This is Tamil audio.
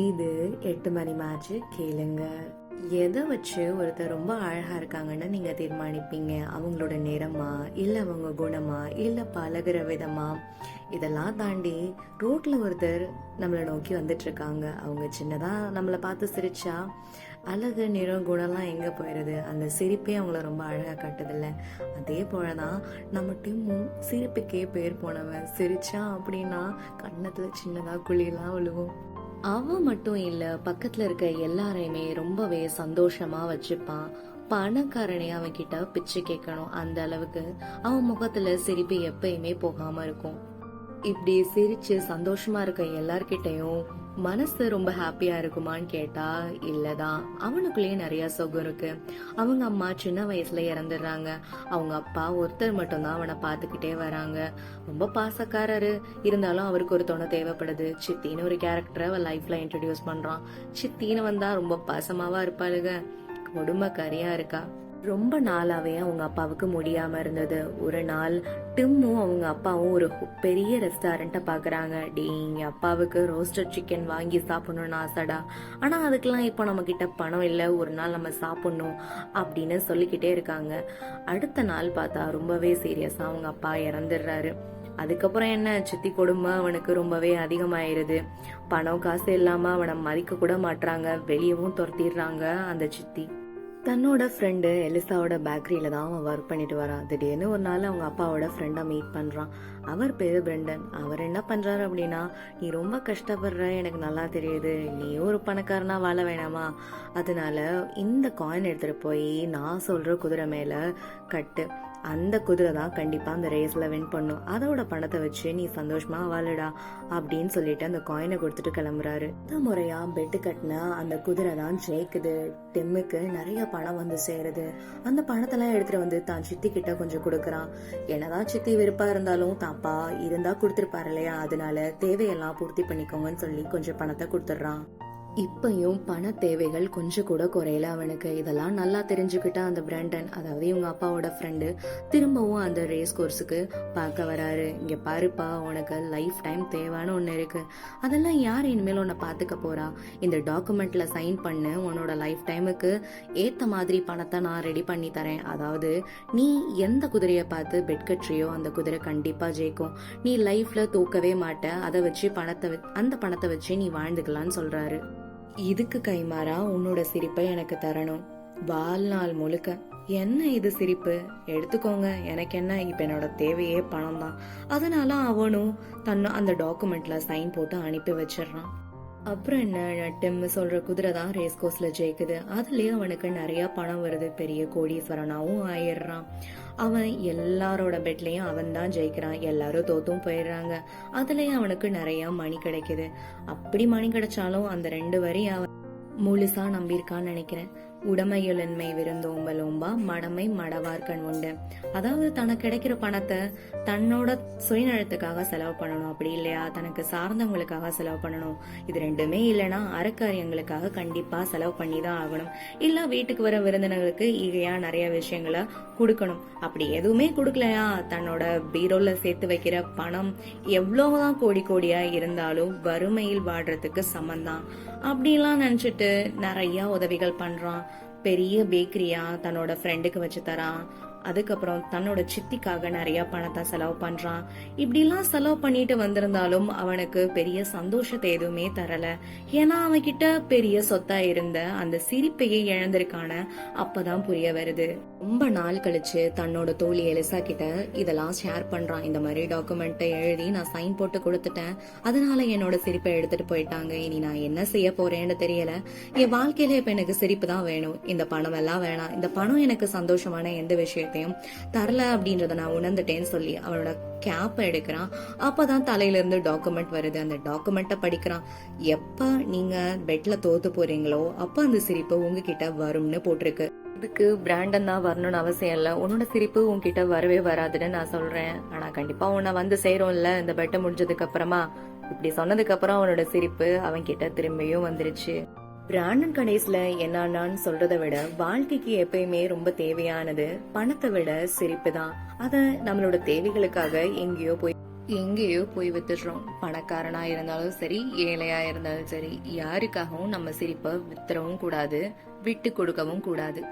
இது 8 மணி மேஜிக் கேளுங்க. எதை வச்சு ஒருத்தர் ரொம்ப அழகா இருக்காங்கன்னு நீங்க தீர்மானிப்பீங்க? அவங்களோட நிறமா, இல்ல அவங்க குணமா, இல்ல பழகுற விதமா? இதெல்லாம் தாண்டி ரோட்ல ஒருத்தர் நம்மளை நோக்கி வந்துட்டு இருக்காங்க. அவங்க சின்னதா நம்மளை பார்த்து சிரிச்சா அழகு, நிறம், குணம்லாம் எங்க போயிடுது? அந்த சிரிப்பே அவங்கள ரொம்ப அழகா காட்டுதில்ல. அதே போலதான் நம்ம டிம்மும் சிரிப்புக்கே பேர் போனவன். சிரிச்சா அப்படின்னா கண்ணத்துல சின்னதா குழியெல்லாம் விழுவும். அவன் மட்டும் இல்ல, பக்கத்துல இருக்க எல்லாரையுமே ரொம்பவே சந்தோஷமா வச்சுப்பான். பணக்காரனே அவன் கிட்ட பிச்சை கேட்கணும், அந்த அளவுக்கு அவன் முகத்துல சிரிப்பு எப்பயுமே போகாம இருக்கும். இப்படி சிரிச்சு சந்தோஷமா இருக்க எல்லார்கிட்டையும் மனசு ரொம்ப ஹாப்பியா இருக்குமான்னு கேட்டா இல்லதான். அவனுக்குள்ளேயே நிறைய சுகம் இருக்கு. அவங்க அம்மா சின்ன வயசுல இறந்துடுறாங்க. அவங்க அப்பா ஒருத்தர் மட்டும்தான் அவனை பாத்துக்கிட்டே வராங்க. ரொம்ப பாசக்காரரு, இருந்தாலும் அவருக்கு ஒரு துணை தேவைப்படுது. சித்தின்னு ஒரு கேரக்டரை அவன் லைஃப்ல இன்ட்ரடியூஸ் பண்றான். சித்தின்னு வந்தா ரொம்ப பாசமாவா இருப்பாளுங்க, கொடுமைக்காரியா இருக்கா. ரொம்ப நாளாவே அவங்க அப்பாவுக்கு முடியாம இருந்தது. ஒரு நாள் டிம்மும் அவங்க அப்பாவும் ஒரு பெரிய ரெஸ்டாரண்ட்டை பாக்குறாங்க. எங்க அப்பாவுக்கு ரோஸ்டட் சிக்கன் வாங்கி சாப்பிடணும்னு ஆசைடா, ஆனா அதுக்கெல்லாம் இப்போ நம்ம கிட்ட பணம் இல்லை, ஒரு நாள் நம்ம சாப்பிடணும் அப்படின்னு சொல்லிக்கிட்டே இருக்காங்க. அடுத்த நாள் பார்த்தா ரொம்பவே சீரியஸா அவங்க அப்பா இறந்துடுறாரு. அதுக்கப்புறம் என்ன, சித்தி கொடுமை அவனுக்கு ரொம்பவே அதிகமாயிருது. பணம் காசு இல்லாம அவனை மதிக்க கூட மாட்டாங்க, வெளியவும் துரத்திடுறாங்க அந்த சித்தி. தன்னோட ஃப்ரெண்டு எலிசாவோட பேக்கரியில தான் அவன் ஒர்க் பண்ணிட்டு வரான். திடீர்னு ஒரு நாள் அவங்க அப்பாவோட ஃப்ரெண்டை மீட் பண்றான். அவர் பேரு பிரெண்டன். அவர் என்ன பண்றாரு அப்படின்னா, நீ ரொம்ப கஷ்டப்படுற, எனக்கு நல்லா தெரியுது, நீ ஒரு பணக்காரனா வாழ வேணாமா, அதனால இந்த காயின் எடுத்துட்டு போய் நான் சொல்ற குதிரை மேல கட்டு. அந்த குதிரை தான் கண்டிப்பா அந்த ரேஸ்ல வின் பண்ணும். அதோட பணத்தை வச்சு நீ சந்தோஷமா வாழுடா அப்படின்னு சொல்லிட்டு அந்த காயினை கொடுத்துட்டு கிளம்புறாரு. முறையா பெட்டு கட்டின அந்த குதிரை தான் ஜெயிக்குது. டிம்முக்கு நிறைய பணம் வந்து சேருது. அந்த பணத்தெல்லாம் எடுத்துட்டு வந்து தான் சித்தி கிட்ட கொஞ்சம் கொடுக்கறான். என்னதான் சித்தி விருப்பா இருந்தாலும் தாப்பா இருந்தா கொடுத்துருப்பாரு இல்லையா, அதனால தேவையெல்லாம் பூர்த்தி பண்ணிக்கோங்கன்னு சொல்லி கொஞ்சம் பணத்தை கொடுத்துடுறான். இப்பயும் பண தேவைகள் கொஞ்சம் கூட குறையல அவனுக்கு. இதெல்லாம் நல்லா தெரிஞ்சுக்கிட்ட அந்த பிராண்டன், அதாவது இவங்க அப்பாவோட ஃப்ரெண்டு, திரும்பவும் அந்த ரேஸ் கோர்ஸுக்கு பார்க்க வராரு. இங்க பாருப்பா, உனக்கு லைஃப் டைம் தேவைன்னு ஒண்ணு இருக்கு. அதெல்லாம் யார் இனிமேல் உன்னை பாத்துக்க போறா? இந்த டாக்குமெண்ட்ல சைன் பண்ணு, உன்னோட லைஃப் டைமுக்கு ஏத்த மாதிரி பணத்தை நான் ரெடி பண்ணி தரேன். அதாவது நீ எந்த குதிரைய பார்த்து பெட் கட்டுறியோ அந்த குதிரை கண்டிப்பா ஜெயிக்கும். நீ லைஃப்ல தூக்கவே மாட்ட, அதை வச்சு அந்த பணத்தை வச்சு நீ வாழ்ந்துக்கலாம்னு சொல்றாரு. இதுக்கு கைமாறா உன்னோட சிரிப்பை எனக்கு தரணும், வாழ்நாள் முழுக்க. என்ன இது சிரிப்பு? எடுத்துக்கோங்க, எனக்கு என்ன, இப்ப என்னோட தேவையே பணம் தான். அதனால அவனும் அந்த டாக்குமெண்ட்ல சைன் போட்டு அனுப்பி வச்சிடறான். அப்புறம் என்ன, டிம் சொல்ற குதிரை தான் ரேஸ் கோர்ஸ்ல ஜெயிக்குது. அதுலயே அவனுக்கு நிறைய பணம் வருது, பெரிய கோடீஸ்வரனாவும் ஆயிடுறான். அவன் எல்லாரோட பெட்லயும் அவன் தான் ஜெயிக்கிறான், எல்லாரும் தோத்தும் போயிடுறாங்க. அதுலயே அவனுக்கு நிறைய மணி கிடைக்குது. அப்படி மணி கிடைச்சாலும் அந்த 2 வரி அவன் முழுசா நம்பியிருக்கான்னு நினைக்கிறேன். உடமையுளன்மை விருந்தோம்பலோம்பா, மடமை மடவார்கண் உண்டு. அதாவது தனக்கு கிடைக்கிற பணத்தை தன்னோட சுயநலத்துக்காக செலவு பண்ணணும், அப்படி இல்லையா தனக்கு சார்ந்தவங்களுக்காக செலவு பண்ணணும். இது ரெண்டுமே இல்லைன்னா அறக்காரியங்களுக்காக கண்டிப்பா செலவு பண்ணி தான் ஆகணும். இல்ல வீட்டுக்கு வர விருந்தினர்களுக்கு ஈகையா நிறைய விஷயங்களை கொடுக்கணும். அப்படி எதுவுமே கொடுக்கலையா, தன்னோட பீரோல சேர்த்து வைக்கிற பணம் எவ்வளவுதான் கோடி கோடியா இருந்தாலும் வறுமையில் வாடுறதுக்கு சமந்தான் அப்படின்லாம் நினைச்சிட்டு நிறைய உதவிகள் பண்றான். பெரிய பேக்கரியா தன்னோட ஃப்ரெண்டுக்கு வச்சு தரான். அதுக்கப்புறம் தன்னோட சித்திக்காக நிறைய பணத்தை செலவு பண்றான். இப்படிலாம் செலவு பண்ணிட்டு வந்திருந்தாலும் அவனுக்கு பெரிய சந்தோஷத்தை எதுவுமே தரல. ஏன்னா அவன் கிட்ட பெரிய சொத்தா இருந்த அந்த சிரிப்பையே இழந்திருக்கான அப்பதான் புரிய வருது. ரொம்ப நாள் கழிச்சு தன்னோட தோழி எலிசா கிட்ட இதெல்லாம் ஷேர் பண்றான். இந்த மாதிரி டாக்குமெண்ட்டை எழுதி நான் சைன் போட்டு கொடுத்துட்டேன், அதனால என்னோட சிரிப்பை எடுத்துட்டு போயிட்டாங்க. இனி நான் என்ன செய்ய போறேன்னு தெரியல. என் வாழ்க்கையில இப்ப எனக்கு சிரிப்பு தான் வேணும், இந்த பணம் எல்லாம் வேணாம். இந்த பணம் எனக்கு சந்தோஷமான எந்த விஷயத்தையும் தரல அப்படின்றத நான் உணர்ந்துட்டேன்னு சொல்லி அவனோட கேப்பை எடுக்கிறான். அப்பதான் தலையில இருந்து டாக்குமெண்ட் வருது. அந்த டாக்குமெண்ட்டை படிக்கிறான். எப்ப நீங்க பெட்ல தோத்து போறீங்களோ அப்ப அந்த சிரிப்பு உங்ககிட்ட வரும்னு போட்டிருக்கு. இதுக்கு பிராண்டன் தான் வரணும்னு அவசியம் இல்ல, உன்னோட சிரிப்பு உன்கிட்ட வரவே வராதுன்னு நான் சொல்றேன். ஆனா கண்டிப்பா உன்னை வந்து சேரும்ல இந்த பெட்டை முடிஞ்சதுக்கு அப்புறமா. இப்படி சொன்னதுக்கு அப்புறம் அவனோட சிரிப்பு அவன் கிட்ட திரும்பியும் வந்துருச்சு. பிராண்டன் கடைசில என்னன்னு சொல்றதை விட வாழ்க்கைக்கு எப்பயுமே ரொம்ப தேவையானது பணத்தை விட சிரிப்பு தான். அத நம்மளோட தேவைகளுக்காக எங்கேயோ போய் எங்கேயோ போய் வித்துடுறோம். பணக்காரனா இருந்தாலும் சரி, ஏழையா இருந்தாலும் சரி, யாருக்காகவும் நம்ம சிரிப்பை வித்துறவும் கூடாது, விட்டு கொடுக்கவும் கூடாது.